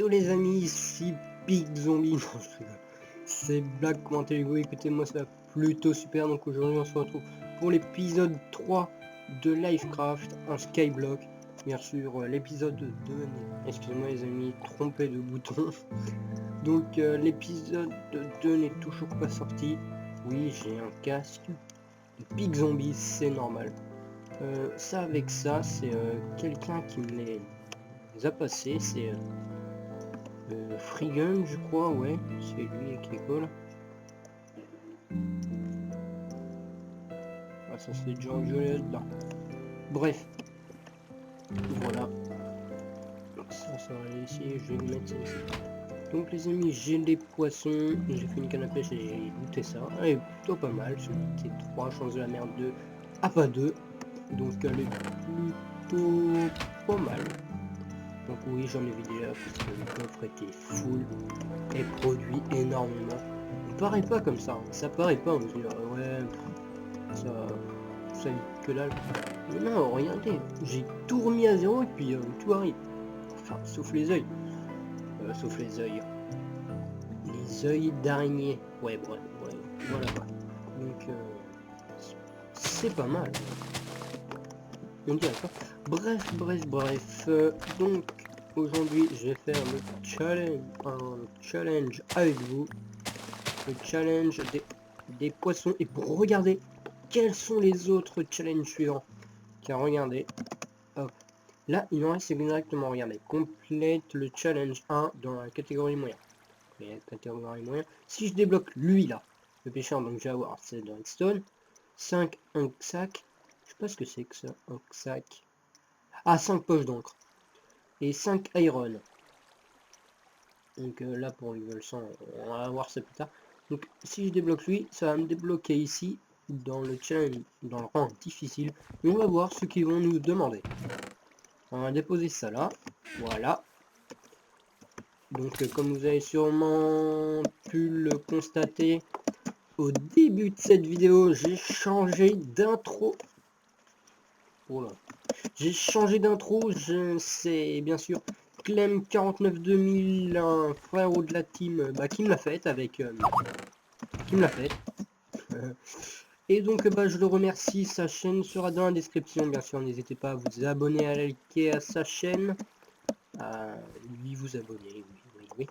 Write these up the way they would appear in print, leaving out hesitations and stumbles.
Yo les amis, ici Big Zombie, non je rigole, c'est Black, comment allez-vous? Écoutez-moi, ça va plutôt super. Donc aujourd'hui on se retrouve pour l'épisode 3 de Livecraft, un skyblock. Bien sûr, l'épisode 2, excusez-moi les amis, trompé de bouton. Donc l'épisode 2 n'est toujours pas sorti. Oui, j'ai un casque de Big Zombie, c'est normal. Ça avec ça, c'est quelqu'un qui me les a passés, c'est... Freegun, je crois, ouais, c'est lui qui est cool. Ah, ça c'est déjà joli là. Bref, voilà. Donc ça va aller ici, je vais mettre ça ici. Donc les amis, j'ai des poissons, j'ai fait une canne à pêche et j'ai goûté ça. Elle est plutôt pas mal, c'est 3 chances de la merde 2 à pas 2. Donc elle est plutôt pas mal. Donc oui, j'en ai vu déjà parce que le coffre était full et produit énormément. Ça paraît pas comme ça, hein. Ça paraît pas, on se dit ouais, ça que dalle. Mais non, regardez, j'ai tout remis à zéro et puis tout arrive. Enfin, sauf les yeux. Sauf les yeux. Les yeux d'araignée. Ouais, bref, ouais, voilà. Donc, c'est pas mal. On dirait pas. Bref. Donc, aujourd'hui, je vais faire un challenge avec vous. Le challenge des poissons. Et pour regarder quels sont les autres challenges suivants. Car regardez, hop, là il en reste exactement, regardez, complète le challenge 1 dans la catégorie moyen. Et catégorie moyen, si je débloque lui là, le pêcheur, donc je vais avoir 7 de redstone, 5 un sac, je sais pas ce que c'est que ça, un sac, ah 5 poches d'encre, et 5 iron. Donc là pour le level 100, on va voir ça plus tard. Donc si je débloque lui, ça va me débloquer ici, dans le challenge, dans le rang difficile, et on va voir ce qu'ils vont nous demander. On va déposer ça là, voilà. Donc comme vous avez sûrement pu le constater au début de cette vidéo, j'ai changé d'intro. Voilà. J'ai changé d'intro, c'est bien sûr Clem 49 2000, un frérot de la team, qui me l'a fait avec... qui me l'a fait. Et donc je le remercie, sa chaîne sera dans la description, bien sûr, n'hésitez pas à vous abonner, à liker à sa chaîne. Lui vous abonner, oui.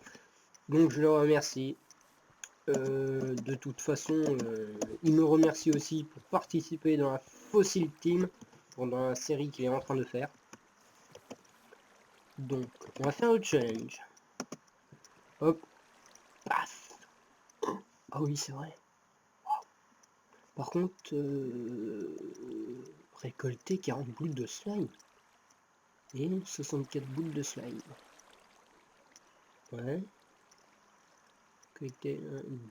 Donc je le remercie. De toute façon, il me remercie aussi pour participer dans la Fossil Team, pendant la série qu'il est en train de faire. Donc on va faire le challenge. Hop, paf. Ah oui c'est vrai. Wow. Par contre, récolter 40 boules de slime. Et 64 boules de slime. Ouais. Collecter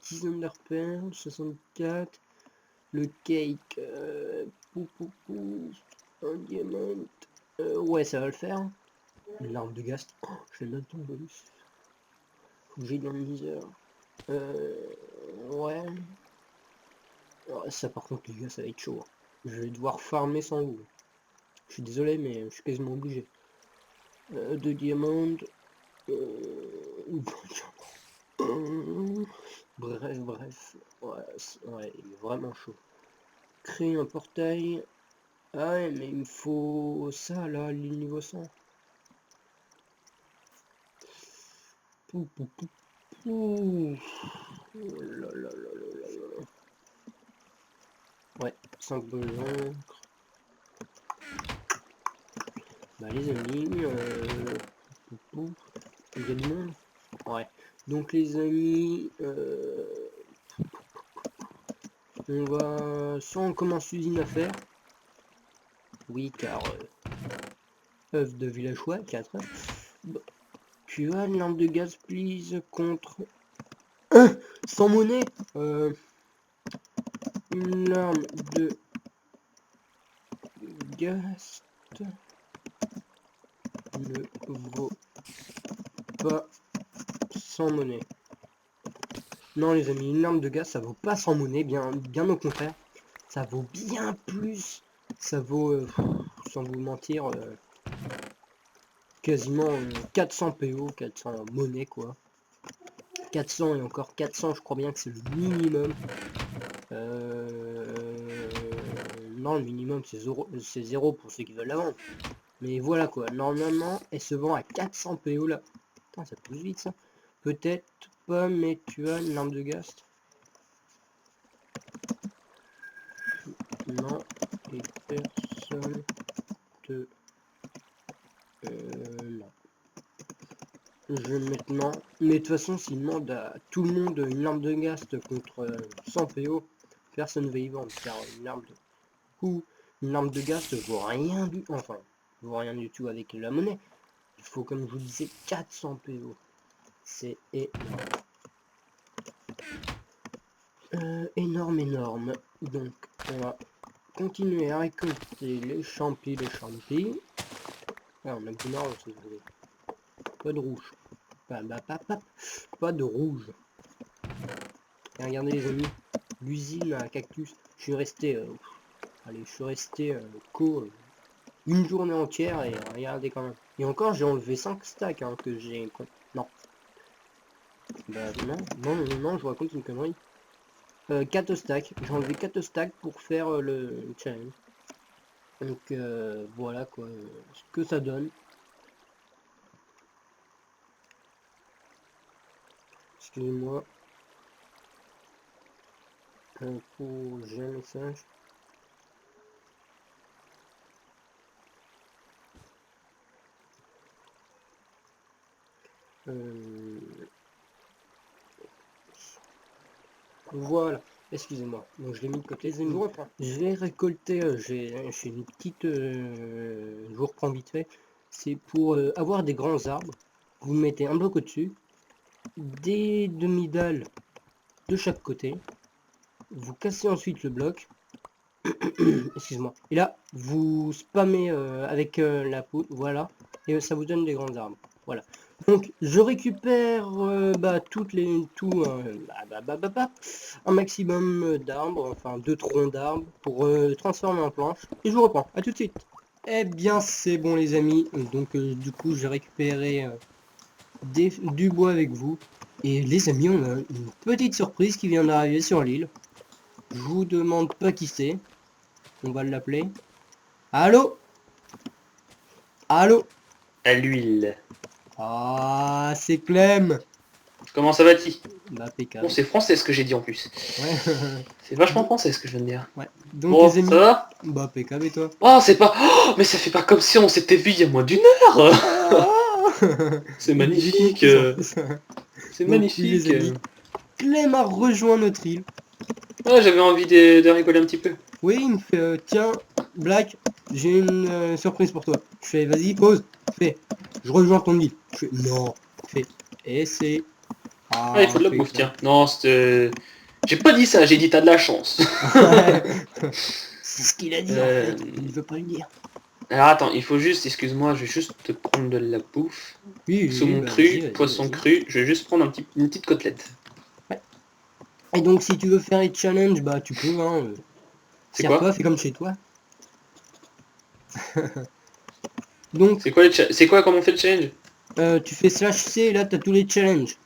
10 underpearls, 64. Le cake, un diamant. Ouais, ça va le faire. Une arme de gaz. Oh, je vais mettre ton bonus. Faut que j'aille dans le misère. Ouais. Oh, ça par contre les gars, ça va être chaud. Je vais devoir farmer sans vous. Je suis désolé mais je suis quasiment obligé. 2 diamants. Bref. Ouais, il est vraiment chaud. Créer un portail. Ah ouais, mais il me faut ça là, le niveau 100. Ouh. Oh là là. Ouais, 5 boules d'encre. Les amis, il y a du monde. Ouais. Donc les amis, on va... Soit on commence l'usine à faire. Oui, car... œuf de villageois, 4. Bon. Tu as une lampe de gaz, please, contre... sans monnaie. Une lampe de gaz ne vaut pas 100 monnaie. Non les amis, une lampe de gaz ça vaut pas 100 monnaie, bien au contraire. Ça vaut bien plus. Ça vaut, sans vous mentir, quasiment 400 PO, 400 monnaies quoi. 400 et encore 400, je crois bien que c'est le minimum. Non, le minimum c'est 0 pour ceux qui veulent la vendre. Mais voilà quoi, normalement elle se vend à 400 PO là. Putain, ça pousse vite ça. Peut-être pas, mais tu as une arme de gast. Non, et personne te... non. Je vais maintenant... Mais de toute façon, s'il demande à tout le monde une arme de gast contre 100 PO, personne ne va y vendre, car une arme de... Ou une arme de gast vaut rien du... Enfin, vaut rien du tout avec la monnaie. Il faut, comme je vous disais, 400 PO. C'est énorme. Énorme. Donc, on va continuer à récolter les champis. Ah, on a plus marre, si vous voulez. Pas de rouge. Pas de rouge. Et regardez les amis, l'usine à cactus. Je suis resté, une journée entière et regardez quand même. Et encore, j'ai enlevé 5 stacks hein, que j'ai... Non. Bah non, je vous raconte une connerie. 4 stacks. J'ai enlevé 4 stacks pour faire le challenge. Donc voilà quoi, ce que ça donne. Excusez-moi. J'ai un message. Voilà, excusez-moi. Donc je l'ai mis de côté, je reprends. Je vais récolter, j'ai une petite... je vous reprends vite fait. C'est pour avoir des grands arbres. Vous mettez un bloc au-dessus, des demi-dalles de chaque côté. Vous cassez ensuite le bloc. Excuse-moi. Et là, vous spammez avec la poudre, voilà. Et ça vous donne des grands arbres. Voilà. Donc, je récupère un maximum d'arbres, enfin 2 troncs d'arbres pour transformer en planche. Et je vous reprends. À tout de suite. Eh bien, c'est bon les amis. Donc, du coup, j'ai récupéré du bois avec vous. Et les amis, on a une petite surprise qui vient d'arriver sur l'île. Je vous demande pas qui c'est. On va l'appeler. Allô? Allô? À l'huile. Ah, c'est Clem. Comment ça va-t-il? Bah, PK. Bon, c'est français ce que j'ai dit en plus. Ouais. C'est vachement français ce que je viens de dire. Ouais. Donc, Bon, les amis. ça va? Bah, PK, et toi? Oh, c'est pas... Oh, mais ça fait pas comme si on s'était vu il y a moins d'une heure. C'est magnifique. C'est magnifique. Les amis, Clem a rejoint notre île. Ouais, j'avais envie de rigoler un petit peu. Oui, il me fait, tiens, Black, j'ai une surprise pour toi. Je fais, vas-y, pause. Fais, je rejoins ton île. Je fais, non. Fais, et c'est... Ah, il faut de la bouffe, tiens. Non, c'était... J'ai pas dit ça, j'ai dit t'as de la chance. C'est ce qu'il a dit, en fait. Il ne veut pas le dire. Alors attends, il faut juste, excuse-moi, je vais juste te prendre de la bouffe. Oui, Saumon bah, cru, vas-y, poisson vas-y. cru, je vais juste prendre une petite côtelette. Ouais. Et donc si tu veux faire les challenges, bah tu peux, hein. C'est quoi? Serre-toi, fais comme chez toi. Donc, C'est quoi comment on fait le challenge? tu fais /C et là t'as tous les challenges.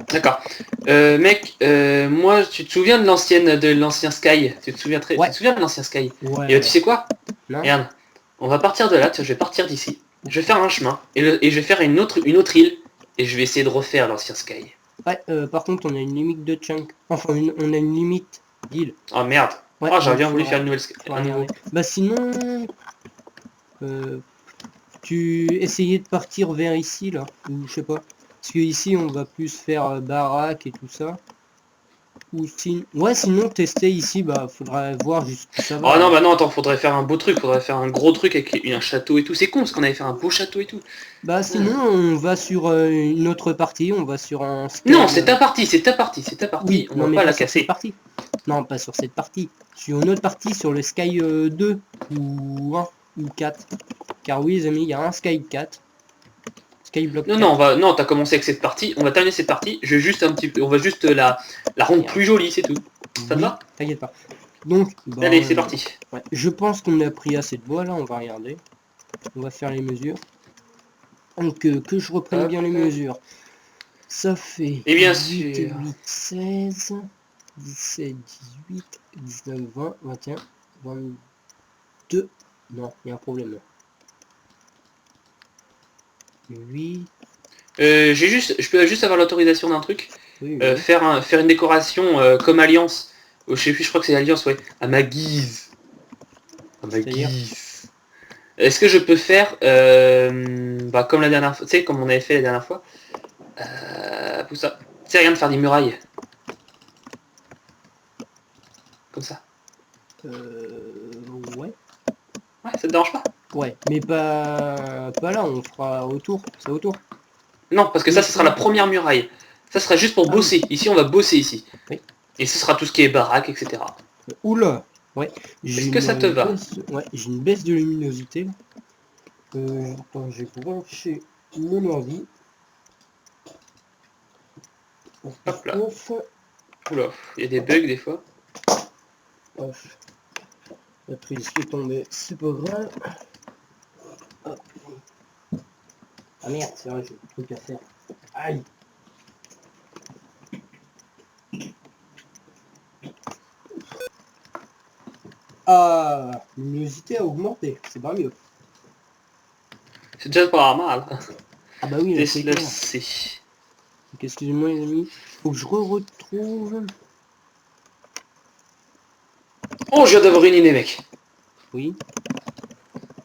D'accord. Mec, moi, tu te souviens de l'ancien Sky? Tu te souviens Ouais. Tu te souviens de l'ancien Sky? Ouais. Et tu sais quoi? Non. Regarde, on va partir de là, je vais partir d'ici. Je vais faire un chemin et je vais faire une autre île et je vais essayer de refaire l'ancien Sky. Ouais, par contre on a une limite de chunk. Enfin, on a une limite d'île. Oh merde. Ouais, Oh, j'aurais bien voulu faire une nouvelle Sky. Bah sinon, tu essayais de partir vers ici là, ou je sais pas. Parce que ici on va plus faire baraque et tout ça. Ou sinon tester ici, bah faudrait voir jusqu'où ça va. Oh non, bah non, attends, faudrait faire un beau truc, faudrait faire un gros truc avec un château et tout. C'est con parce qu'on avait fait un beau château et tout. Bah sinon on va sur une autre partie, on va sur un Sky. Non, c'est ta partie. Oui, on va pas la casser. Partie. Non, pas sur cette partie. Sur une autre partie, sur le Sky 2 ou 1 ou 4. Car oui les amis, il y a un Sky 4. Skyblock 4. Non, t'as commencé avec cette partie, on va terminer cette partie, on va juste la rendre plus jolie, c'est tout. Ça te va? T'inquiète pas. Donc, allez, c'est parti. Ouais, je pense qu'on a pris assez de bois là, on va regarder. On va faire les mesures. Donc que je reprenne Hop. bien les mesures. Ça fait Et bien 8 et sûr. 8, 16, 17, 18, 19, 20, 21, 22. Non, il y a un problème là. 8, Je peux juste avoir l'autorisation d'un truc. oui, oui. Faire une décoration comme Alliance. Je sais plus, je crois que c'est Alliance, ouais. À ma guise. À ma C'est-à-dire guise. Est-ce que je peux faire, comme la dernière fois, tu sais, comme on avait fait la dernière fois, pour ça. Tu sais, rien de faire des murailles. Comme ça. Ouais. Ouais, ça te dérange pas? Ouais, mais pas là, on fera autour, c'est autour. Non, parce que ça, ce sera la première muraille. Ça sera juste pour Ah oui. bosser. Ici, on va bosser ici. Oui. Et ce sera tout ce qui est baraque, etc. Oula. Ouais, Est-ce que ça te va? ouais, j'ai une baisse de luminosité. Là. Attends, je vais brancher mon ordi. Hop là. Ouf, Oula, il y a des bugs des fois. ouf. La prise qui est tombée, c'est pas grave. Hop. Ah merde, c'est vrai, j'ai un truc à faire. Aïe. Ah, la luminosité a augmenté, c'est pas mieux. C'est déjà pas mal. Ah bah oui, là, c'est clair. Laisse-le-c'est. Donc, excusez-moi les amis, faut que je retrouve. Oh, je viens d'avoir une idée, mec. Oui.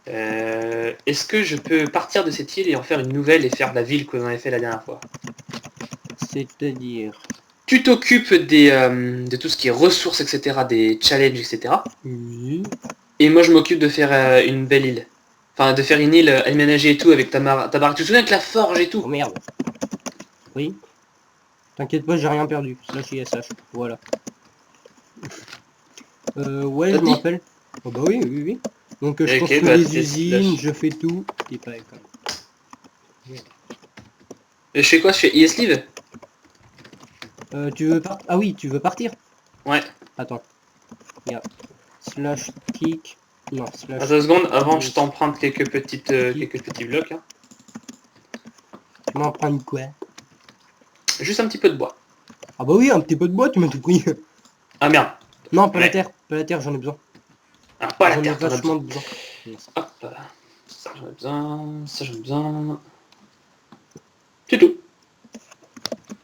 Est-ce que je peux partir de cette île et en faire une nouvelle et faire la ville qu'on avait fait la dernière fois? C'est-à-dire. Tu t'occupes de tout ce qui est ressources, etc., des challenges, etc. Oui. Et moi, je m'occupe de faire une belle île. Enfin, de faire une île aménagée et tout avec ta baraque. Tu te souviens avec la forge et Oh tout? merde. Oui. T'inquiète pas, j'ai rien perdu. Slash ISH. Voilà. Ouais, T'as je me dit? rappelle. Oh bah oui, oui, oui. Donc je Ok, construis bah des test usines, slash. je fais tout. Et pas quand même. Je fais quoi? Je fais ESLive? Tu veux partir? Ah oui, tu veux partir? Ouais. Attends. Regarde. Slash kick. Non, slash Attends 2 secondes, avant je yes, t'emprunte quelques kick. quelques petits blocs. Hein. Tu m'en prends quoi? Juste un petit peu de bois. Ah bah oui, un petit peu de bois, tu m'as tout pris. Ah merde. Non, pas la Ouais. terre, j'en ai besoin. Ah, pas la J'en ai terre, t'en as vachement besoin. besoin. Yes. Hop. Ça j'en ai besoin. Ça j'en ai besoin. C'est tout.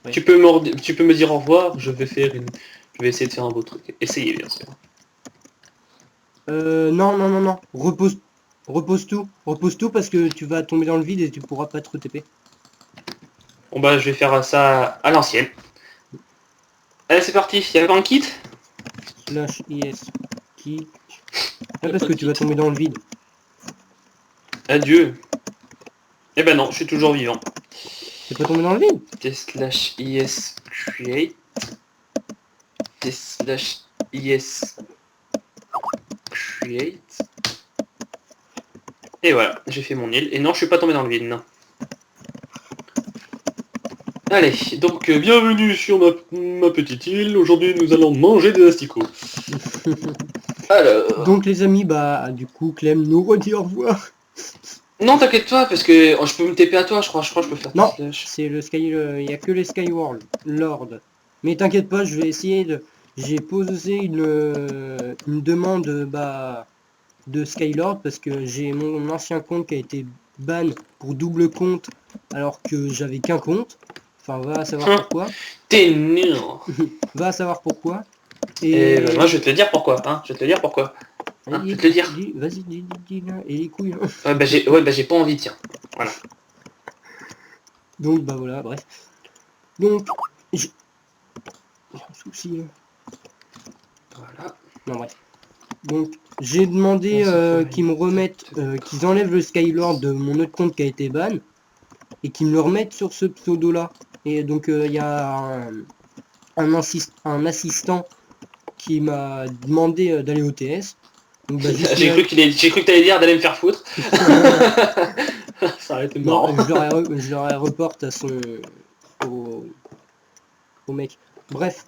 Ouais. Tu peux me dire au revoir. Je vais essayer de faire un beau truc. Essayez bien sûr. Non, non, non, non. Repose tout. Repose tout parce que tu vas tomber dans le vide et tu pourras pas te re-TP. Bon bah je vais faire ça à l'ancienne. Allez c'est parti. Y'a pas un kit? Slash is kick. Y'a Parce pas que de tu vas kit. tomber dans le vide. Adieu. Eh ben non, je suis toujours vivant. T'es pas tombé dans le vide? T/is create. T/is create. Et voilà, j'ai fait mon île. Et non, je suis pas tombé dans le vide, non. Allez, donc bienvenue sur ma petite île. Aujourd'hui, nous allons manger des asticots. Alors... Donc les amis, bah du coup Clem nous redit au revoir. Non, t'inquiète pas, parce que je peux me TP à toi, je crois que je peux faire Non, slash. c'est le Sky, il y a que les Skyward Lord. Mais t'inquiète pas, je vais essayer de. J'ai posé une demande de Skylord parce que j'ai mon ancien compte qui a été ban pour double compte alors que j'avais qu'un compte. Enfin, va savoir pourquoi. T'es nul. Va savoir pourquoi. Et ben, moi, je vais te le dire pourquoi, hein. Je vais te le dire pourquoi. Hein, je vais te le dire. Vas-y, dis là, et les couilles. Hein. Ouais, bah j'ai pas envie, tiens. Voilà. Donc, bah voilà, bref. Donc, j'ai un souci. Voilà. Non, bref. Donc, j'ai demandé qu'ils me remettent, qu'ils enlèvent le Skylord de mon autre compte qui a été ban et qu'ils me le remettent sur ce pseudo là. Et donc, il y a un assistant qui m'a demandé d'aller au TS. Donc, bah, J'ai cru que t'allais dire d'aller me faire foutre. Ça aurait été marrant. non, je leur ai reporte à son au mec. Bref.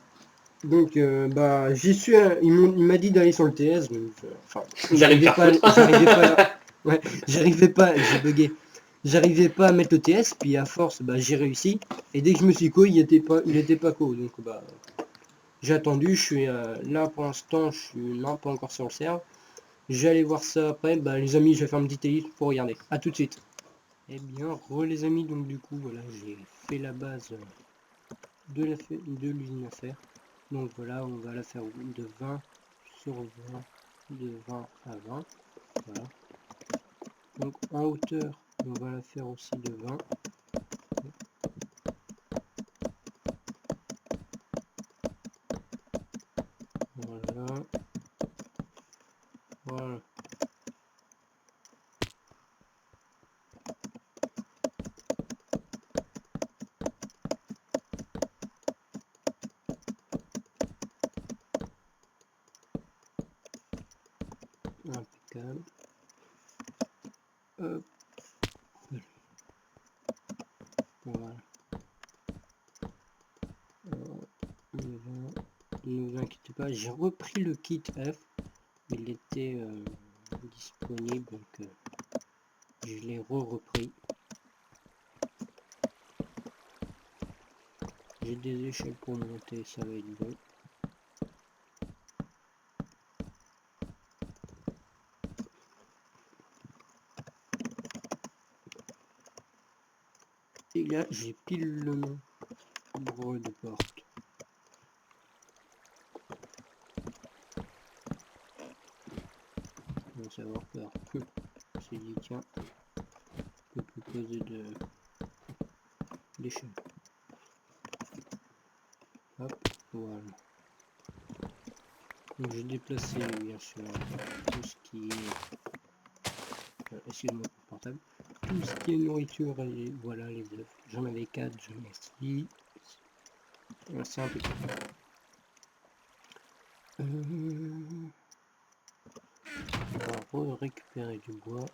Donc bah j'y suis, il m'a dit d'aller sur le TS, donc enfin D'aller me faire foutre. j'arrivais pas, Ouais, j'arrivais pas, j'ai bugué. J'arrivais pas à mettre le TS, puis à force, bah, j'ai réussi. Et dès que je me suis co, il était pas co. Donc bah, j'ai attendu, je suis là pour l'instant, je suis non pas encore sur le serve. Je vais aller voir ça après. Bah les amis, je vais faire une petite élite pour regarder. À tout de suite. Eh bien, les amis, donc du coup, voilà, j'ai fait la base de l'usine à faire. Donc voilà, on va la faire de 20 sur 20, de 20 à 20. Voilà. Donc en hauteur, on va la faire aussi de 20. Voilà. Voilà. Impeccable. Hop. Voilà. Ne vous inquiétez pas, j'ai repris le kit F. Il était disponible, donc je l'ai repris. J'ai des échelles pour monter, ça va être bon. Et là, j'ai pile le nombre de portes. On va savoir peur. C'est dit, tiens, je peux poser d'échelle. Hop, voilà. Donc j'ai déplacé bien sûr tout ce qui est excuse-moi pour le portable, tout ce qui est nourriture et voilà les œufs. J'en avais 4, j'en ai 6. C'est un peu on va récupérer du bois,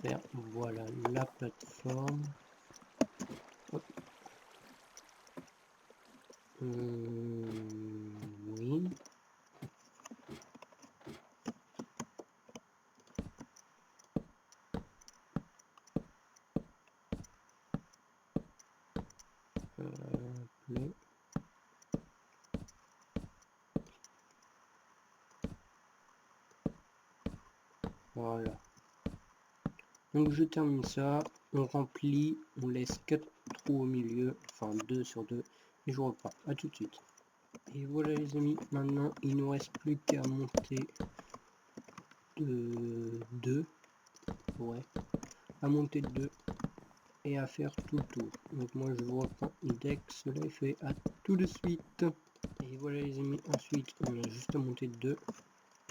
faire voilà la plateforme. Hop. Oui. Play. Voilà. Donc je termine ça, on remplit, on laisse 4 trous au milieu, enfin 2 sur 2, et je repars. À tout de suite. Et voilà les amis, maintenant il ne nous reste plus qu'à monter de 2, ouais, à monter de 2 et à faire tout le tour. Donc moi je vous reprends dès que cela est fait, à tout de suite. Et voilà les amis, ensuite on a juste à monter de 2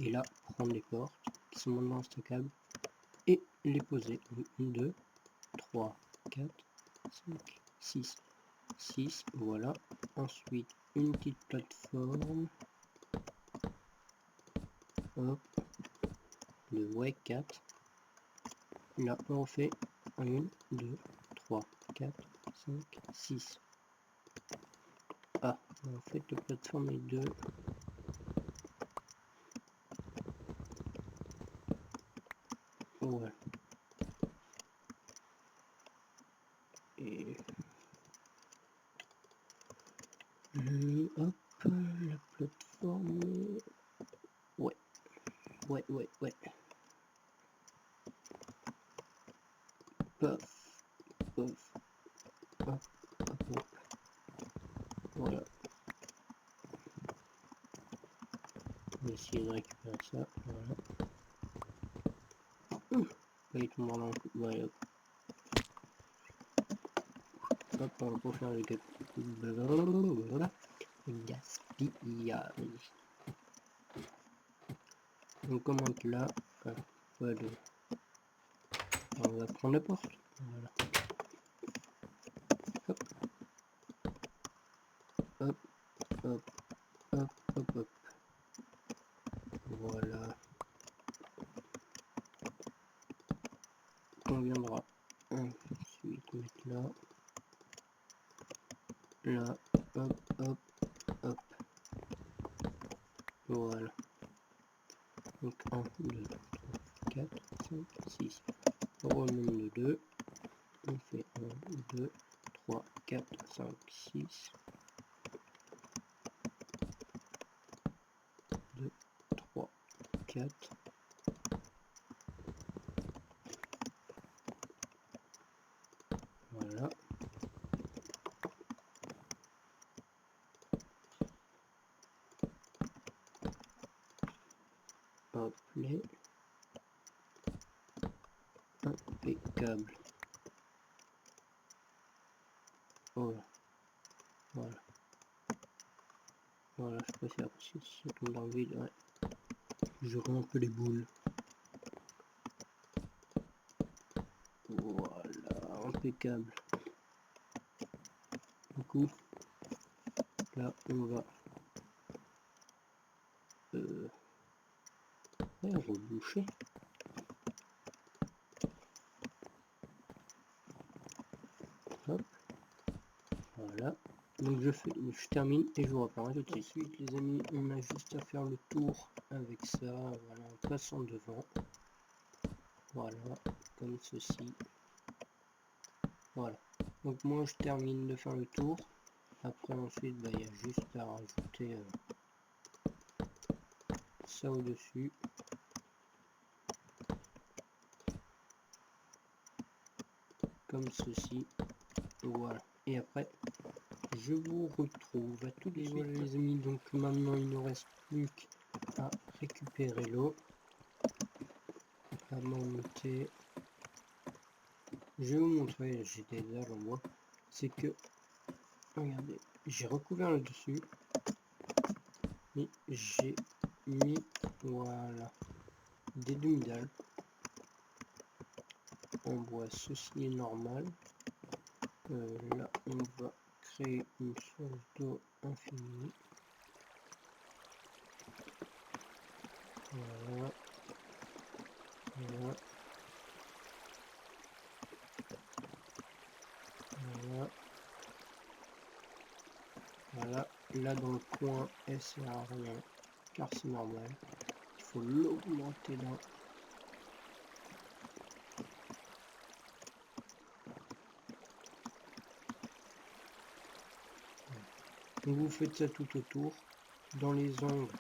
et là prendre les portes qui sont maintenant stackables et les poser. 1, 2, 3, 4, 5, 6. 6, voilà. Ensuite, une petite plateforme. Hop. De ouais, 4. Là, on refait 1, 2, 3, 4, 5, 6. Ah, en fait, la plateforme est 2. Voilà. Et hop, la plateforme. Ouais, ouais, ouais, ouais. Paf, paf, hop, hop, hop. Voilà. On va essayer de récupérer ça. Voilà. Pas il tombe dans le coup. Voilà. Hop, on va pas faire le gaspillage. On commente là. Voilà. On va prendre la porte. Voilà. Hop. Hop. Hop. Hop. Hop. Hop. Voilà. On viendra ensuite mettre là. Là. Hop. Hop. Hop. Voilà. Donc 1, 2, 3, 4, 5, 6. On remonte de 2. On fait 1, 2, 3, 4, 5, 6. 2, 3, 4. Voilà. Hop, les impeccable. Voilà. Voilà. Voilà, je préfère si ça tombe dans le vide, ouais. J'aurai un peu les boules. Voilà, impeccable. Du coup, là, on va reboucher. Hop. Voilà. Donc je termine et je vous reprends tout de suite, les amis. On a juste à faire le tour avec ça, voilà, en passant devant. Voilà, comme ceci. Voilà. Donc moi je termine de faire le tour. Après ensuite, bah, il y a juste à rajouter ça au-dessus. Comme ceci. Voilà. Et après, je vous retrouve à tout de suite. Voilà les amis, donc maintenant il ne reste plus qu'à récupérer l'eau. À monter. Je vais vous montrer, j'ai des dalles en bois. C'est que, regardez, j'ai recouvert le dessus. Et j'ai mis, voilà, des demi-dalles en bois. Ceci est normal. Là, on va créer une source d'eau infinie. Voilà. Voilà. Voilà. Voilà. Là, dans le coin, elle sert à rien, car c'est normal. Il faut l'augmenter là. Donc vous faites ça tout autour. Dans les angles,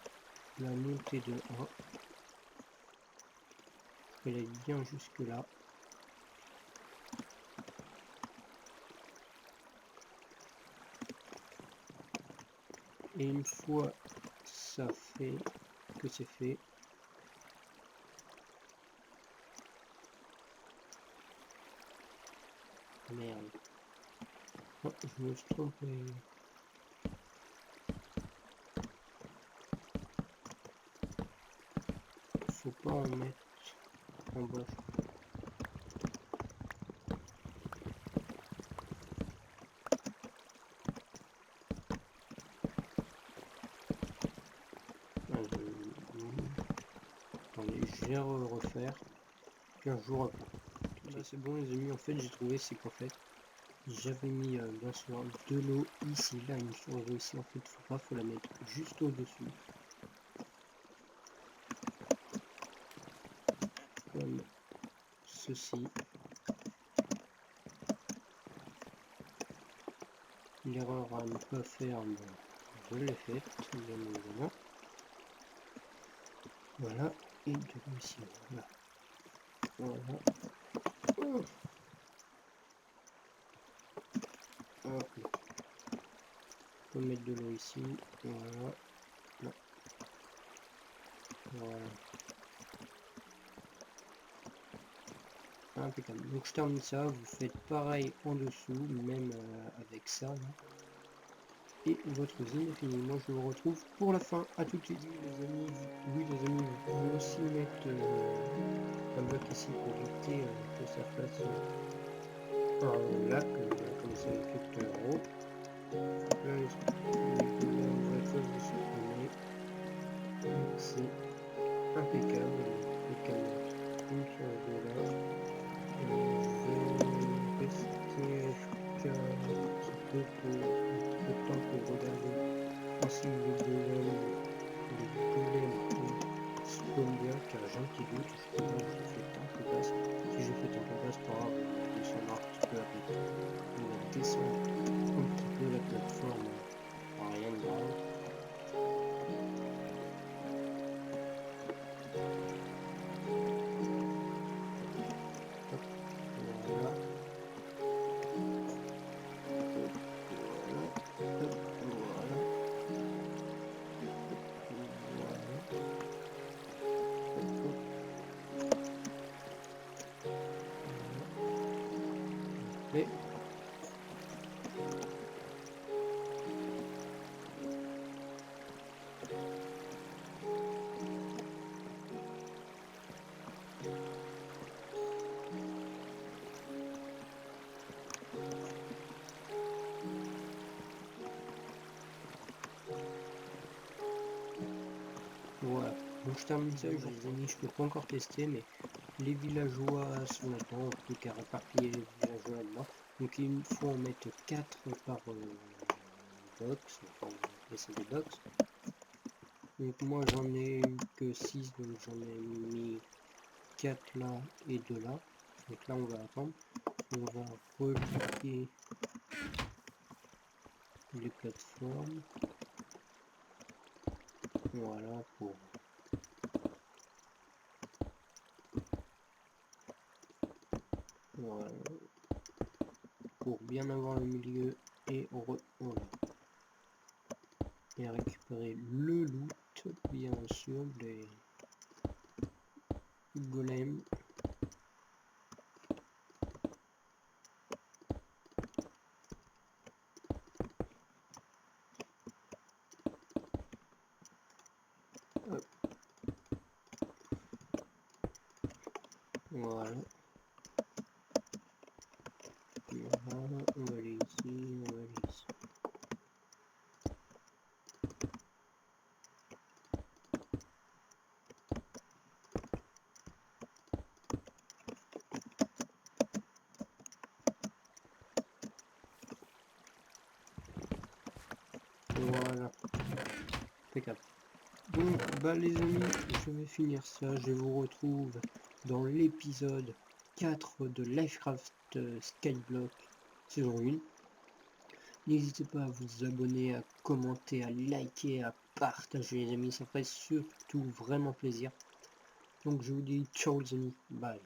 la montée de 1. Elle est bien jusque là. Et une fois ça fait, que c'est fait, merde. Oh, je me suis trompé. Faut pas en mettre en bas. Attendez, je vais refaire. 15 jours après. Là c'est bon les amis, en fait j'ai trouvé, c'est qu'en fait j'avais mis bien sûr de l'eau ici, là une source d'eau ici, en fait faut pas, faut la mettre juste au dessus. Comme ceci. L'erreur à ne pas faire, bon, je l'ai faite, bien évidemment. Voilà, et de l'eau ici, voilà. Voilà. Oh. Hop. On peut mettre de l'eau ici, voilà. Là. Voilà. Impeccable. Donc je termine ça, vous faites pareil en dessous, même avec ça. Là. Et votre usine est finie. Moi je vous retrouve pour la fin. À tout de suite les amis. Oui les amis, vous pouvez aussi mettre un bloc ici pour éviter que ça fasse un lac, comme ça a fait tout en haut. Donc là vous la fois vous supprimez. C'est impeccable. Le canard. Une sur deux là. Je vais rester jusqu'à un petit peu de temps pour regarder si les golems spawnent bien. un petit doute, je sais pas, j'ai fait un peu basse. Si j'ai fait un peu basse, pas grave, on va descendre un petit peu après. On va descendre un petit peu la plateforme, rien de grave. Hop, voilà. Hop, voilà. Hop, voilà. Voilà. Hop, hop. Voilà. Et voilà. Donc je termine ça, les amis, je peux pas encore tester, mais les villageois sont là-dedans, on peut qu'à réparpiller les villageois là-dedans. Donc il faut en mettre 4 par box, enfin on va appeler ça des box. Donc moi j'en ai eu que 6, donc j'en ai mis 4 là et 2 là. Donc là on va attendre. On va relier les plateformes. Voilà voilà, pour bien avoir le milieu et voilà. Et récupérer le loot, bien sûr, les golems. Hop. Voilà. Voilà, on va aller ici, on va aller ici. Voilà. Impeccable. Donc, bah les amis, je vais finir ça. Je vous retrouve dans l'épisode 4 de Lifecraft Skyblock saison 1. N'hésitez pas à vous abonner, à commenter, à liker, à partager les amis. Ça ferait surtout vraiment plaisir. Donc je vous dis ciao les amis. Bye.